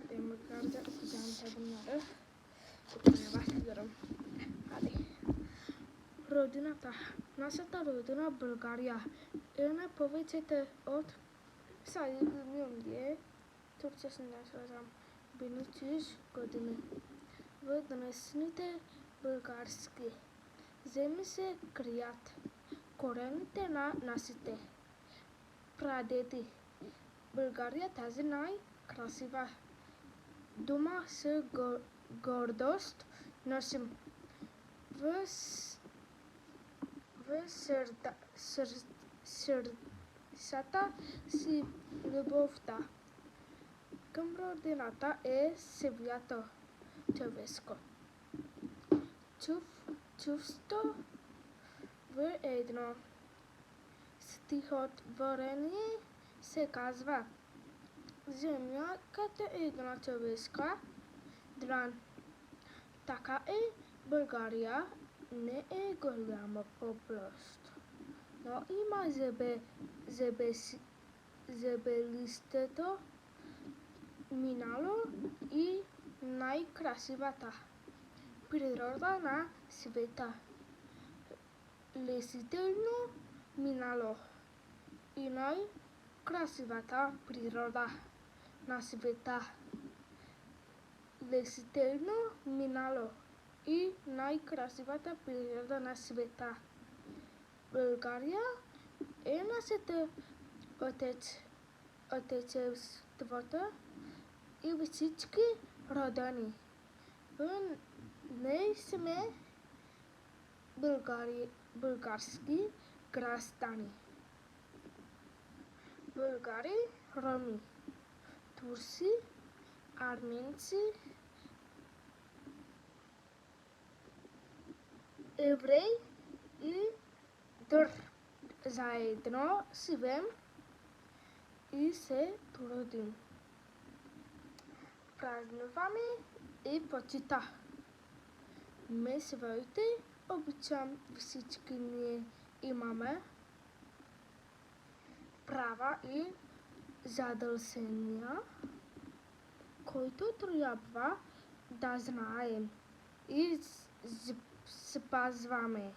Democrația Zamfadunară cu nevastă. Hadi. Rodina ta. Нашата родина България е на повечето от милиони Турция се насвързвам бинучиш години. В днешните български земи се крият корените на нашите прадеди. България тази най-красива дума с гордост носим в сърцата си любовта към родината е свято човешко чувство в едно стихотворение се казва земя като една човешка длан. Така е България не е голяма по площ, но има забележително минало и най-красивата природа на света. Лесително минало и най-красивата природа на света. Лесително минало и най-красивата природа на света. България е нашето отечеството и всички родени. В нея сме български граждани. Българи, роми, турци, арменци, евреи и други заедно живеем и се трудим. Празнуваме и почита. Своите обичам всички ние имаме права и задължения, които трябва да знаем и спазваме.